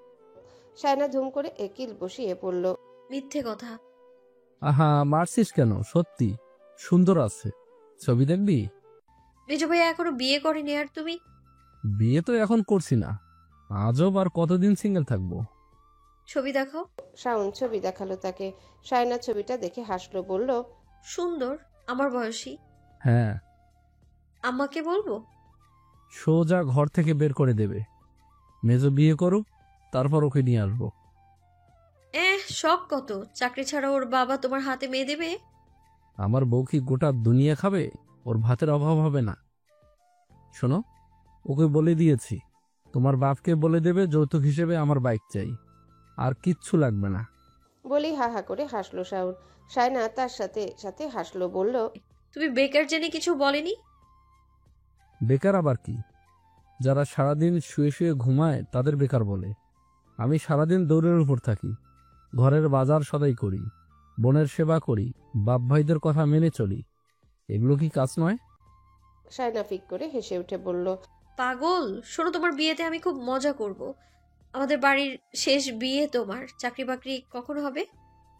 সায়না ধুম করে কিল বসিয়ে পড়ল, মিথ্যে কথা। আহা, মারছিস কেন? সত্যি সুন্দর আছে। ছবি দেখবি? মেজো ভাইয়া এখনো বিয়ে করেনি, আর তুমি? বিয়ে তো এখন করছি না, আজব আর কতদিন সিঙ্গেল থাকবো। ছবি দেখো। শাওন ছবি দেখালো তাকে। সায়না ছবিটা দেখে হাসলো, বলল, সুন্দর, আমার বয়সী। হ্যাঁ। আম্মাকে বলবো? সোজা ঘর থেকে বের করে দেবে। মেজো বিয়ে করুক, তারপর ওকে নিয়ে আসবো। শখ কত, চাকরি ছাড়া ওর বাবা তোমার হাতে মেয়ে দেবে? আমার বউ কি গোটা দুনিয়া খাবে? ওর ভাতের অভাব হবে না। শোনো, ওকে বলে দিয়েছি, তোমার বাপকে বলে দেবে যৌতুক হিসেবে আমার বাইক চাই, আর কিচ্ছু লাগবে না। বলি হা হা করে হাসলো শাওন। সায়না তার সাথে সাথে হাসলো, বলল, তুমি বেকার জেনে কিছু বলেনি? বেকার আবার কি? যারা সারাদিন শুয়ে শুয়ে ঘুমায় তাদের বেকার বলে। আমি সারাদিন দৌড়ের উপর থাকি, ঘরের বাজার সদাই করি, বোনের সেবা করি, বাপ ভাইদের কথা মেনে চলি। এগুলো কি কাজ নয়? সায়না ফিক করে হেসে উঠে বলল, পাগল, শোনো, তোমার বিয়েতে আমি খুব মজা করব। আমাদের বাড়ির শেষ বিয়ে তোমার। চাকরি বাকরি কখন হবে?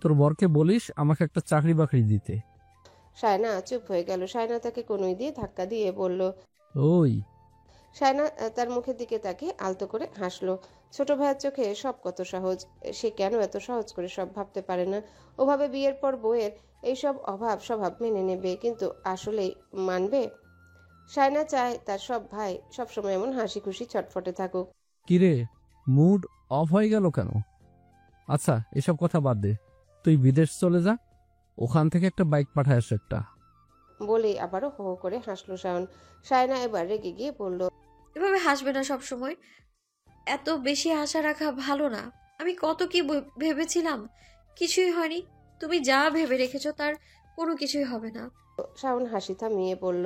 তোর বরকে বলিস আমাকে একটা চাকরি বাকরি দিতে। সায়না চুপ হয়ে গেল। সায়না তাকে কনুই দিয়ে ধাক্কা দিয়ে বলল, ওই। সায়না তার মুখের দিকে তাকিয়ে আলতো করে হাসলো। ছোট ভাইয়ের চোখে সব কত সহজ। সে কেন এত সহজ করে সব ভাবতে পারে না? ওভাবে বিয়ের পর বউয়ের এইসব অভাব স্বভাব মেনে নেবে, কিন্তু আসলেই মানবে? সায়না চায় তার সব ভাই সবসময় এমন হাসি খুশি ছটফটে থাকুক। কিরে, মুড অফ হয়ে গেল কেন? আচ্ছা, এসব কথা বাদ দে, তুই বিদেশ চলে যা, ওখান থেকে একটা বাইক পাঠায় আস একটা। বলেই আবারও হো হো করে হাসলো শাওন। সায়না এবার রেগে গিয়ে বলল, এভাবে হাসবে না সব সময়। এত বেশি আশা রাখা ভালো না। আমি কত কি ভেবেছিলাম, কিছুই হয়নি। তুমি যা ভেবে রেখেছো তার কোনো কিছুই হবে না। শাওন হাসি থামিয়ে বলল,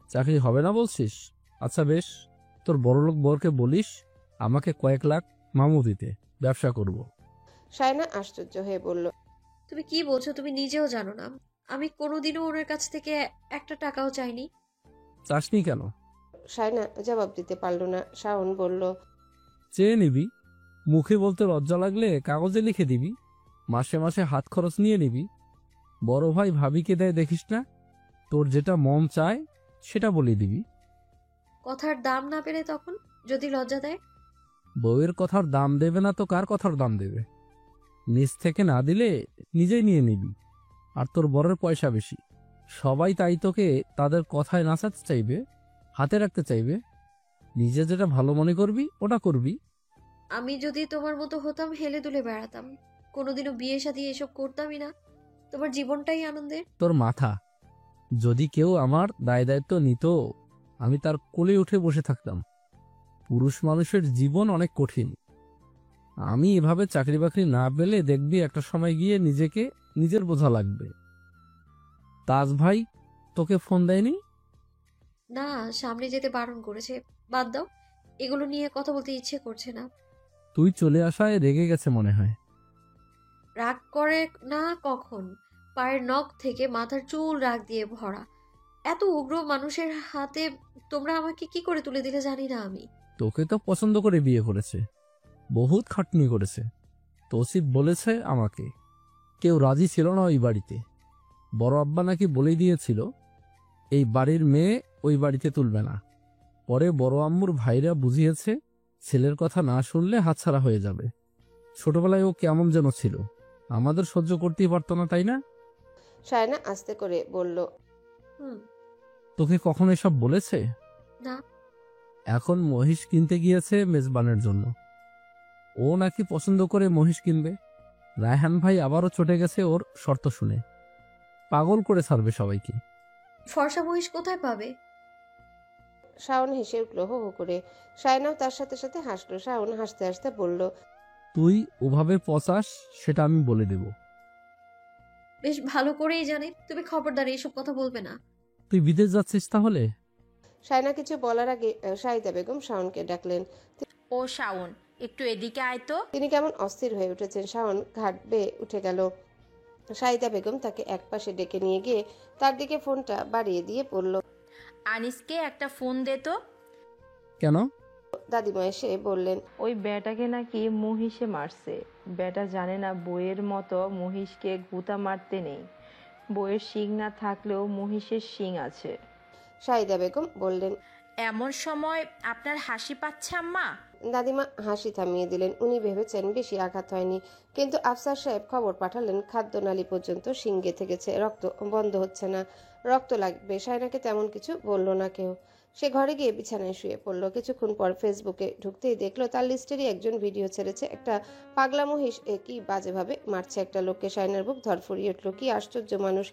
চাকরি হবে না বলছিস? আচ্ছা বেশ, তোর বড়লোক বরকে বলিস আমাকে কয়েক লাখ মামু দিতে, ব্যবসা করব। সায়না আশ্চর্য হয়ে বলল, তুমি কি বলছো? তুমি নিজেও জানো না আমি কোনোদিনও ওনার কাছ থেকে একটা টাকাও চাইনি। চাসনি কেন? সায়না জবাব দিতে পারল না। শাওন বলল, চেয়ে নিবি, মুখে বলতে লজ্জা লাগলে কাগজে লিখে দিবি, মাসে মাসে হাত খরচ নিয়ে নিবি। বড় ভাই ভাবিকে দেয় দেখিস না, তোর যেটা মন চায় সেটা বলে দিবি। কথার দাম না পেলে তখন যদি লজ্জা দেয়? বউয়ের কথার দাম দেবে না তো কার কথার দাম দেবে? নিজ থেকে না দিলে নিজেই নিয়ে নিবি। আর তোর বরের পয়সা বেশি, সবাই তাই তোকে তাদের কথায় নাচাতে চাইবে, হাতে রাখতে চাইবে। নিজে যেটা ভালো মনে করবি ওটা করবি। আমি যদি তোমার মতো হতাম হেলে দুলে বেড়াতাম, কোনোদিনও বিয়ে শাদী এসব করতামই না। তোমার জীবনটাই আনন্দের। তোর মাথা। যদি কেউ আমার দায় দায়িত্ব নিত, আমি তার কোলে উঠে বসে থাকতাম। পুরুষ মানুষের জীবন অনেক কঠিন। আমি এভাবে চাকরি বাকরি না পেলে দেখবি একটা সময় গিয়ে নিজেকে নিজের বোঝা লাগবে। তাজ ভাই তোকে ফোন দেয়নি? না, সামনে যেতে বারণ করেছে। বাদ দাও, এগুলো নিয়ে কথা বলতে ইচ্ছে করছে না। তুই চলে আসায় রেগে গেছে মনে হয়। রাগ করে না কখন, পায়ের নখ থেকে মাথার চুল রাগ দিয়ে ভরা। এত উগ্র মানুষের হাতে তোমরা আমাকে কি করে তুলে দিলে জানি না আমি। তোকে তো পছন্দ করে বিয়ে করেছে, বহুত খাটনি করেছে। তৌসিফ বলেছে আমাকে, কেউ রাজি ছিল না ওই বাড়িতে। বড় আব্বা নাকি বলেই দিয়েছিল এই বাড়ির মেয়ে ওই বাড়িতে তুলবে না। পরে বড় আম্মুর ভাইরা বুঝিয়েছে ছেলের কথা না শুনলে হাতছাড়া হয়ে যাবে। ছোটবেলায় ও কেমন যেন ছিল, আমাদের সহ্য করতেই পারতো না, তাই না? সায়না আস্তে করে বলল, হুম। তোকে কখনো এসব বলেছে? না। এখন মহিষ কিনতে গিয়েছে মেজবানের জন্য। ও নাকি পছন্দ করে মহিষ কিনবে। রায়হান ভাই আবারও চটে গেছে ওর শর্ত শুনে। পাগল করে ছাড়বে সবাইকে। ফর্সা মহিষ কোথায় পাবে? শাওন হেসে উঠল হো হো করে। সায়নাও তার সাথে সাথে হাসলো। শাওন হাসতে হাসতে বলল, তুই ওভাবে পচাস সেটা আমি বলে দেব। বেশ ভালো করেই জানি। তুমি খবরদার এইসব কথা বলবে না। তুই বিদেশ যাচ্ছিস তাহলে? সায়না কিছু বলার আগে শাহিদা বেগম শাওনকে ডাকলেন। ও শাওন, একটু এদিকে আয় তো। তিনি কেমন অস্থির হয়ে উঠেছেন। শাওন ঘাট বেয়ে উঠে গেল। শাহিদা বেগম তাকে একপাশে ডেকে নিয়ে গিয়ে তার দিকে ফোনটা বাড়িয়ে দিয়ে বলল, আনিসকে একটা ফোন দে তো। কেন? দাদিমা এসে বললেন, ওই বেটাকে নাকি মহিষে মারছে। বেটা জানে না বইয়ের মতো মহিষকে গুতা মারতে নেই। বইয়ের শিং না থাকলেও মহিষের শিং আছে। শাহিদা বেগম বললেন, এমন সময় আপনার হাসি পাচ্ছে আম্মা? দাদিমা হাসি থামিয়ে দিলেন। উনি ভেবেছেন বেশি আঘাত হয়নি, কিন্তু আফসার সাহেব খবর পাঠালেন খাদ্যনালী পর্যন্ত শিং গেঁথে গেছে, রক্ত বন্ধ হচ্ছে না, রক্ত লাগবে। সায়নাকে তেমন কিছু বলল না কেউ। সে ঘরে গিয়ে বিছানায় শুয়ে পড়ল। কিছুক্ষণ পর ফেসবুকে ঢুকতেই দেখলো তার লিস্টেরই একজন ভিডিও ছেড়েছে। একটা পাগলা মহিষ কি বাজেভাবে মারছে একটা লোককে। সায়নার বুক ধরফরিয়ে উঠল। কি আশ্চর্য মানুষ,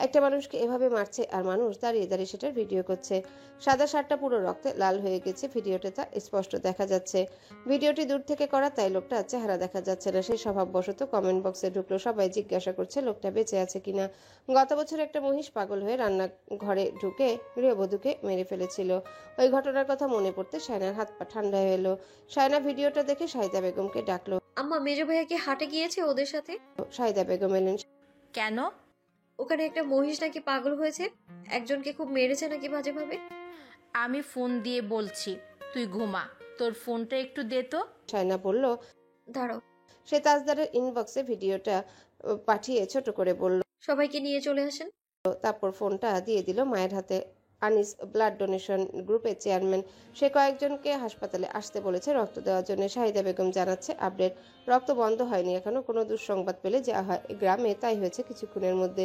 একটা মানুষকে এভাবে মারছে আর মানুষ দাঁড়িয়ে দাঁড়িয়ে সেটার ভিডিও করছে। সাদা শার্টটা পুরো রক্তে লাল হয়ে গেছে, ভিডিওতে তা স্পষ্ট দেখা যাচ্ছে। ভিডিওটি দূর থেকে করা, তাই লোকটার চেহারা দেখা যাচ্ছে না। সেই স্বভাববশত কমেন্ট বক্সে ঢুকলো। সবাই জিজ্ঞাসা করছে লোকটা বেঁচে আছে কিনা। গত বছর একটা মহিষ পাগল হয়ে রান্নাঘরে ঢুকে গৃহবধূকে মেরে ফেলেছিল। ওই ঘটনার কথা মনে পড়তে সায়নার হাত পা ঠান্ডা হয়ে এলো। সায়না ভিডিওটা দেখে শাহিদা বেগমকে ডাকলো। আম্মা, মেজো ভাইয়া কি হাটে গিয়েছে ওদের সাথে? শাহিদা বেগম এলেন। কেন? ওখানে একটা মহিষ নাকি পাগল হয়েছে, একজনকে খুব মেরেছে নাকি বাজেভাবে। আমি ফোন দিয়ে বলছি, তুই ঘুমা। তোর ফোনটা একটু দে তো। সায়না বলল, দাঁড়াও। সে তাজদারের ইনবক্সে ভিডিওটা পাঠিয়ে ছোট করে বলল, সবাইকে নিয়ে চলে আসেন। তারপর ফোনটা দিয়ে দিল মায়ের হাতে। আনিস ব্লাড ডোনেশন গ্রুপের চেয়ারম্যান, সে কয়েকজনকে হাসপাতালে আসতে বলেছে রক্ত দেওয়ার জন্য। শাহিদা বেগম জানাচ্ছে আপডেট, রক্ত বন্ধ হয়নি এখনো। কোনো দুঃসংবাদ পেলে যা হয় গ্রামে তাই হয়েছে কিছুক্ষণের মধ্যে।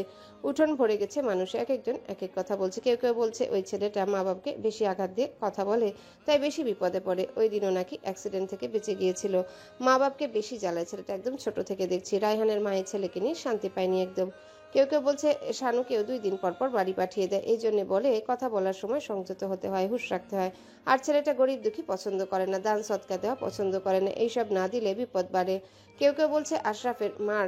উঠোন ভরে গেছে মানুষ, এক একজন এক এক কথা বলছে। কেউ কেউ বলছে ওই ছেলেটা মা বাবাকে বেশি আঘাত দিয়ে কথা বলে, তাই বেশি বিপদে পড়ে। ওই দিনও নাকি অ্যাক্সিডেন্ট থেকে বেঁচে গিয়েছিল। মা বাপকে বেশি জ্বালায় ছেলেটা, একদম ছোট থেকে দেখছি। রায়হানের মায়ের ছেলেকে নিয়ে শান্তি পায়নি একদম। কেউ কেউ বলছে শানুকেও 2 দিন পর পর বাড়ি পাঠিয়ে দেয়, এই জন্য বলে কথা বলার সময় সংযত হতে হয়, হুঁশ রাখতে হয়। আর ছেলেটা গরিব দুঃখী পছন্দ করে না, দান সৎকা দেওয়া পছন্দ করে না, এইসব না দিলে বিপদ বাড়ে। কেউ কেউ বলছে আশরাফের মার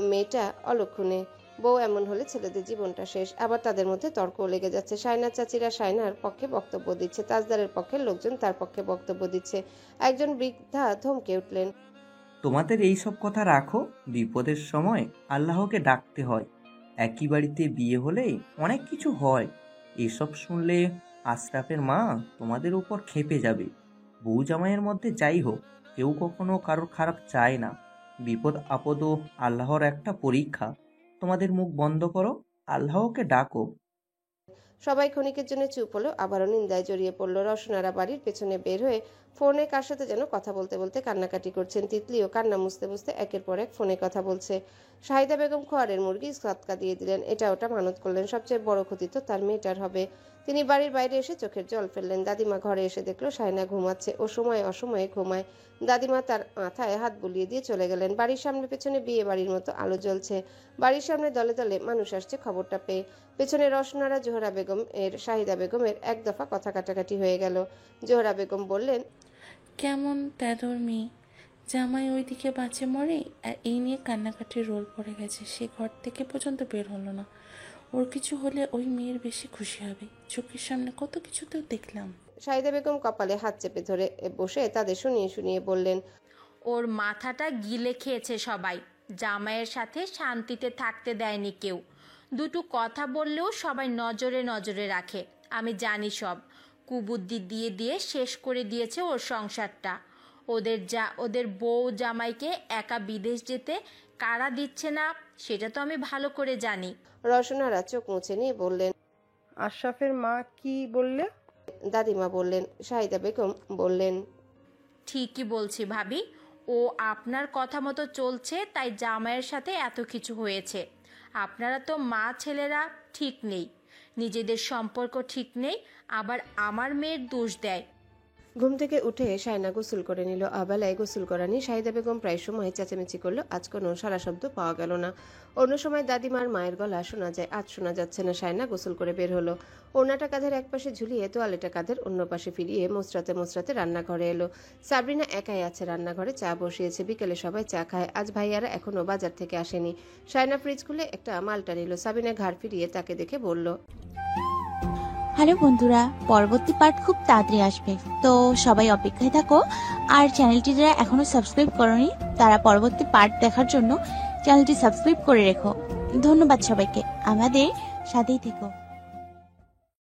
মেয়েটা অলক্ষণে, বউ এমন হলে ছেলেদের জীবনটা শেষ। আবার তাদের মধ্যে তর্কও লেগে যাচ্ছে। শায়নার চাচিরা শায়নার পক্ষে বক্তব্য দিচ্ছে, তাজদারের পক্ষে লোকজন তার পক্ষে বক্তব্য দিচ্ছে। একজন বৃদ্ধা ধমকে উঠলেন, তোমাদের এই সব কথা রাখো, বিপদের সময় আল্লাহকে ডাকতে হয়। একই বাড়িতে বিয়ে হলে অনেক কিছু হয়, এসব শুনলে আশরাফের মা তোমাদের উপর ক্ষেপে যাবে। বউ জামাইয়ের মধ্যে যাই হোক, কেউ কখনো কারোর খারাপ চায় না। বিপদ আপদও আল্লাহর একটা পরীক্ষা। তোমাদের মুখ বন্ধ করো, আল্লাহকে ডাকো। সবাই ক্ষণিকের জন্য চুপ হলো, আবারও নিন্দায় জড়িয়ে পড়লো। রসনারা বাড়ির পেছনে বের হয়ে ফোনে কার সাথে যেন কথা বলতে বলতে কান্নাকাটি করছেন। তিতলিও কান্না মুছতে মুছতে একের পর এক ফোনে কথা বলছে। শাহিদা বেগম খোয়ারের মুরগি সৎকা দিয়ে দিলেন, এটা ওটা মানত করলেন। সবচেয়ে বড় ক্ষতি তো তার মেয়েটার হবে। তিনি বাড়ির বাইরে এসে চোখের জল ফেললেন। দাদিমা ঘরে এসে দেখলো শায়না ঘুমাচ্ছে। ও সময়ে অসময়ে ঘুমায়। দাদিমা তার মাথায় হাত বুলিয়ে দিয়ে চলে গেলেন। বাড়ির সামনে পেছনে বিয়ে বাড়ির মতো আলো জ্বলছে। বাড়ির সামনে দলে দলে মানুষ আসছে খবরটা পেয়ে। পেছনে রসনারা জোহরা বেগম এর শাহিদা বেগমের এক দফা কথা কাটাকাটি হয়ে গেল। জোহরা বেগম বললেন, কেমন তেদর মেয়ে, জামাই ওইদিকে বাঁচে মরে, আর এই নিয়ে কান্নাকাটির রোল পড়ে গেছে। সে ঘর থেকে পর্যন্ত বের হলো না। ওর কিছু হলে ওই মেয়ের বেশি খুশি হবে। চোখের সামনে কত কিছু তো দেখলাম। শাহিদা বেগম কপালে হাত চেপে ধরে বসে তাদের শুনিয়ে শুনিয়ে বললেন, ওর মাথাটা গিলে খেয়েছে সবাই। জামাইয়ের সাথে শান্তিতে থাকতে দেয়নি কেউ। দুটো কথা বললেও সবাই নজরে নজরে রাখে। আমি জানি সব। কুবুদ্ধি দিয়ে দিয়ে শেষ করে দিয়েছে ওর সংসারটা। ওদের বউ জামাইকে একা বিদেশ যেতে কারা দিচ্ছে না সেটা তো আমি ভালো করে জানি। রসনারা চোখ মুছে নিয়ে বললেন, আশরাফের মা কি বললে? দাদিমা বললেন। শাহিদা বেগম বললেন, ঠিকই বলছি ভাবি, ও আপনার কথা মতো চলছে তাই জামাইয়ের সাথে এত কিছু হয়েছে। আপনারা তো মা ছেলেরা ঠিক নেই, নিজেদের সম্পর্ক ঠিক নেই, আবার আমার মেয়ের দোষ দেয়। ঘুম থেকে উঠে শায়না গোসল করে নিল। আবেলায় গোসল করা নিয়ে শাহিদা বেগম প্রায় সময় চেঁচামেচি করলো। আজ কোনো সারা শব্দ পাওয়া গেল না। অন্য সময় দাদিমার মায়ের গলা শোনা যায়, আজ শোনা যাচ্ছে না। শায়না গোসল করে বের হলো। ওড়নাটা কাঁধের এক পাশে ঝুলিয়ে তোয়ালেটা কাঁধের অন্য পাশে ফিরিয়ে মোচড়াতে মোচড়াতে রান্নাঘরে এলো। সাবরিনা একাই আছে রান্নাঘরে, চা বসিয়েছে। বিকেলে সবাই চা খায়। আজ ভাইয়ারা এখনো বাজার থেকে আসেনি। শায়না ফ্রিজ খুলে একটা মালটা নিল। সাবিনা ঘাড় ফিরিয়ে তাকে দেখে বলল, হ্যালো বন্ধুরা, পরবর্তী পার্ট খুব তাড়াতাড়ি আসবে, তো সবাই অপেক্ষায় থাকো। আর চ্যানেলটি যারা এখনো সাবস্ক্রাইব করোনি তারা পরবর্তী পার্ট দেখার জন্য চ্যানেলটি সাবস্ক্রাইব করে রেখো। ধন্যবাদ সবাইকে, আমাদের সাথেই থেকো।